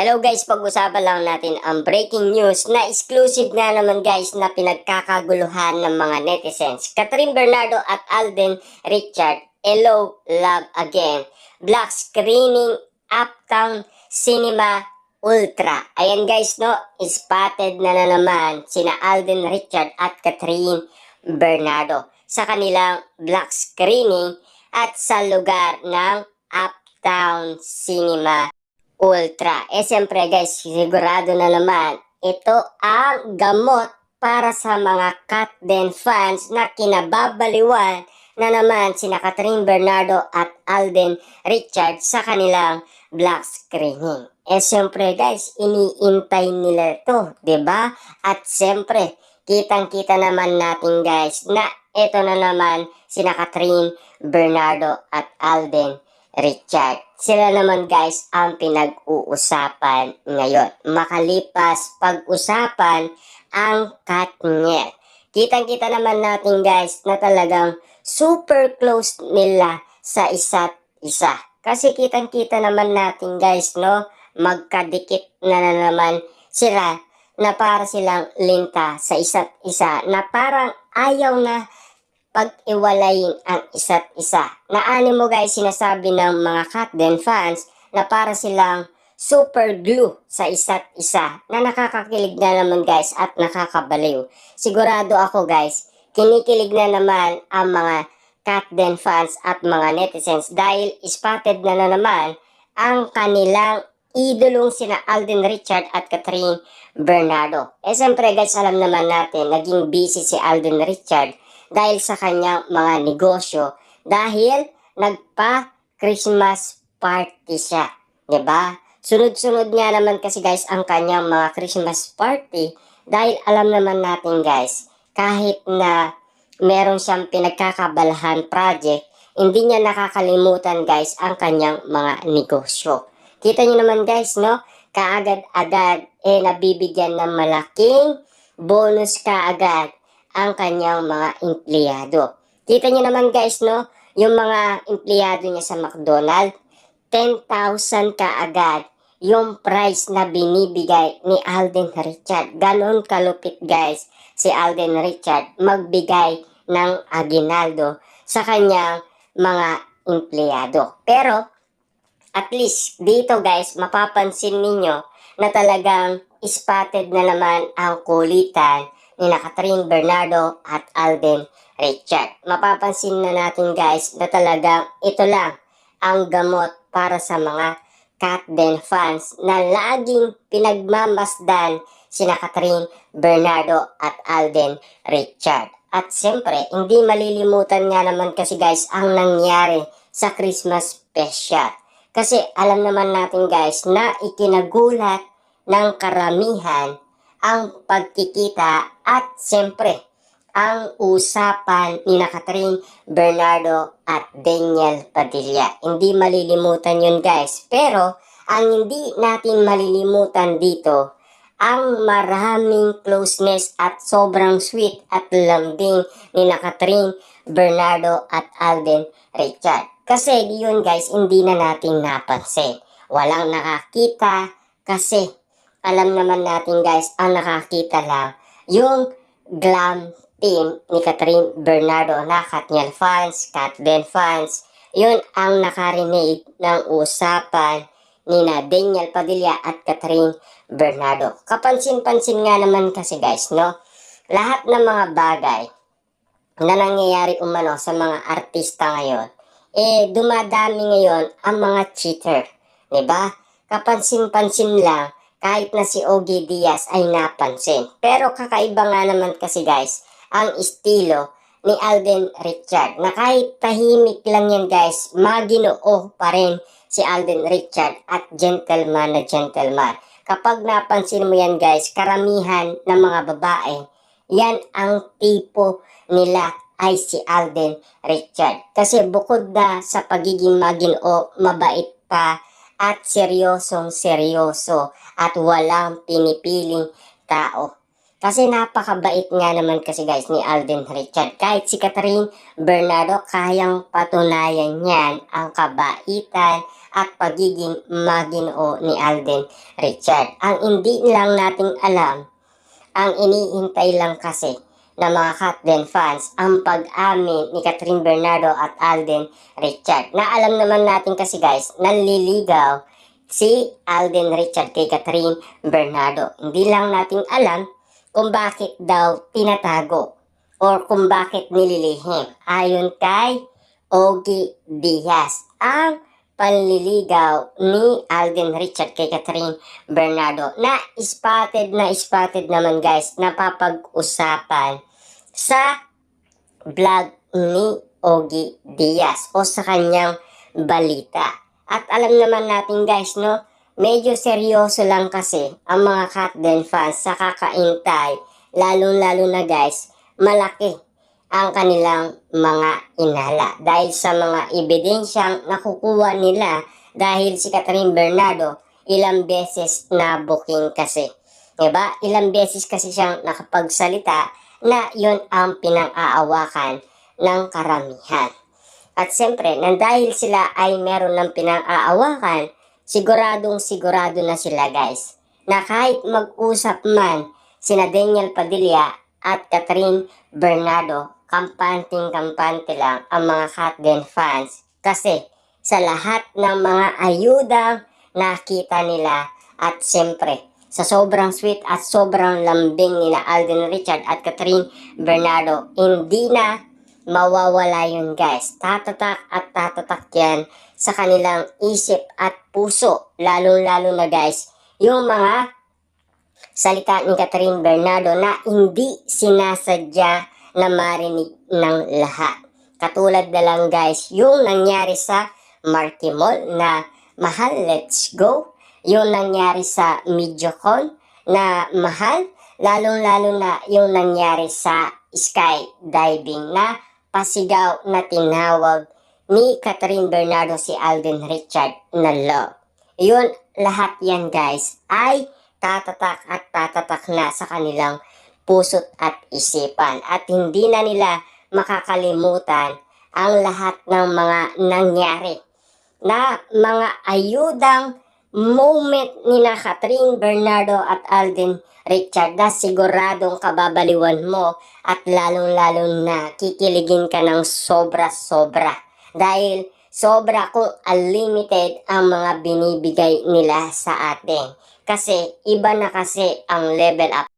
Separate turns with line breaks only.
Hello guys, pag-usapan lang natin ang breaking news na exclusive nga naman guys na pinagkakaguluhan ng mga netizens. Catherine Bernardo at Alden Richard, hello, love again. Black screening, Uptown Cinema Ultra. Ayan guys no, spotted na naman sina Alden Richard at Catherine Bernardo sa kanilang black screening at sa lugar ng Uptown Cinema Ultra. Siyempre guys, sigurado na naman, ito ang gamot para sa mga Katden fans na kinababaliwan na naman sina Catherine Bernardo at Alden Richard sa kanilang black screening. Siyempre guys, iniintay nila ito, 'di ba? At siyempre, kitang-kita naman natin guys na ito na naman sina Catherine Bernardo at Alden Richard. Sila naman guys ang pinag-uusapan ngayon. Makalipas pag-usapan ang Katniel. Kitang-kita naman natin guys na talagang super close nila sa isa't isa. Kasi kitang-kita naman natin guys no, magkadikit na naman sila na para silang linta sa isa't isa na parang ayaw na pag-iwalayin ang isa't isa. Na mo guys, sinasabi ng mga Katden fans na para silang super glue sa isa't isa na nakakakilig na naman guys at nakakabaliw. Sigurado ako guys, kinikilig na naman ang mga Katden fans at mga netizens dahil spotted na naman ang kanilang idolong sina Alden Richard at Catherine Bernardo. Siyempre guys, alam naman natin, naging busy si Alden Richard dahil sa kanyang mga negosyo dahil nagpa-Christmas party siya, 'di ba? Sunod-sunod nga naman kasi guys ang kanyang mga Christmas party dahil alam naman natin guys, kahit na meron siyang pinagkakabalahan project, hindi niya nakakalimutan guys ang kanyang mga negosyo. Kita niyo naman guys no, kaagad-agad nabibigyan ng malaking bonus kaagad ang kanyang mga empleyado. Kita niyo naman guys no, yung mga empleyado niya sa McDonald's, 10,000 kaagad yung price na binibigay ni Alden Richard. Ganon kalupit guys si Alden Richard magbigay ng aginaldo sa kanyang mga empleyado. Pero at least dito guys, mapapansin ninyo na talagang spotted na naman ang kulitan ni Catherine Bernardo at Alden Richard. Mapapansin na natin guys na talagang ito lang ang gamot para sa mga Katden fans na laging pinagmamasdan sina Catherine Bernardo at Alden Richard. At siyempre, hindi malilimutan nga naman kasi guys ang nangyari sa Christmas special. Kasi alam naman natin guys na ikinagulat ng karamihan ang pagkikita at siyempre ang usapan ni Catherine Bernardo at Daniel Padilla. Hindi malilimutan yun guys. Pero ang hindi natin malilimutan dito, ang maraming closeness at sobrang sweet at lambing ni Catherine Bernardo at Alden Richard. Kasi yun guys, hindi na natin napansin. Walang nakakita kasi alam naman natin guys, ang nakakita lang yung glam team ni Catherine Bernardo na Katniel fans, Katden fans. Yun ang nakarinig ng usapan ni Daniel Padilla at Catherine Bernardo. Kapansin-pansin nga naman kasi guys, no? Lahat ng mga bagay na nangyayari umano sa mga artista ngayon, dumadami ngayon ang mga cheater. Diba? Kapansin-pansin lang, kahit na si Ogie Diaz ay napansin. Pero kakaiba nga naman kasi guys, ang estilo ni Alden Richard. Na kahit tahimik lang yan guys, maginoo pa rin si Alden Richard at gentleman na gentleman. Kapag napansin mo yan guys, karamihan ng mga babae, yan ang tipo nila ay si Alden Richard. Kasi bukod na sa pagiging maginoo, mabait pa at seryosong seryoso at walang pinipiling tao. Kasi napakabait nga naman kasi guys ni Alden Richard. Kahit si Catherine Bernardo, kayang patunayan niyan ang kabaitan at pagiging maginoo ni Alden Richard. Ang hindi lang nating alam, ang iniintay lang kasi ng mga Katden fans ang pag-amin ni Catherine Bernardo at Alden Richard. Na alam naman natin kasi guys, nanliligaw si Alden Richard kay Catherine Bernardo. Hindi lang natin alam kung bakit daw tinatago or kung bakit nililihim. Ayon kay Ogie Diaz, ang panliligaw ni Alden Richard kay Catherine Bernardo na spotted naman guys, napapag-usapan sa vlog ni Ogie Diaz o sa kanyang balita. At alam naman natin guys, no, medyo seryoso lang kasi ang mga Katden fans sa kakaintay, lalo-lalo na guys, malaki ang kanilang mga inala dahil sa mga ebidensyang nakukuha nila dahil si Catherine Bernardo ilang beses na booking kasi. Diba? Ilang beses kasi siyang nakapagsalita na yon ang pinang-aawakan ng karamihan. At siyempre, nang dahil sila ay meron ng pinang-aawakan, siguro na sila guys, na kahit mag-usap man sina Daniel Padilla at Catherine Bernardo, kampante lang ang mga Katden fans kasi sa lahat ng mga ayudang nakita nila at siyempre sa sobrang sweet at sobrang lambing nila Alden Richard at Catherine Bernardo, hindi na mawawala yun guys. Tatatak at tatatak yan sa kanilang isip at puso, lalo-lalo na guys yung mga salita ni Catherine Bernardo na hindi sinasadya na marinig ng lahat. Katulad na lang guys yung nangyari sa Marquee Mall na mahal, let's go. Yung nangyari sa Mediocon na mahal, lalong-lalo na yung nangyari sa skydiving na pasigaw na tinawag ni Catherine Bernardo si Alden Richard na love. Yun, lahat yan guys ay tatatak at tatatak na sa kanilang puso't at isipan. At hindi na nila makakalimutan ang lahat ng mga nangyari na mga ayudang moment ni na Catherine Bernardo at Alden Richard na siguradong kababaliwan mo at lalong-lalo na kikiligin ka ng sobra-sobra. Dahil sobra kung unlimited ang mga binibigay nila sa atin. Kasi iba na kasi ang level up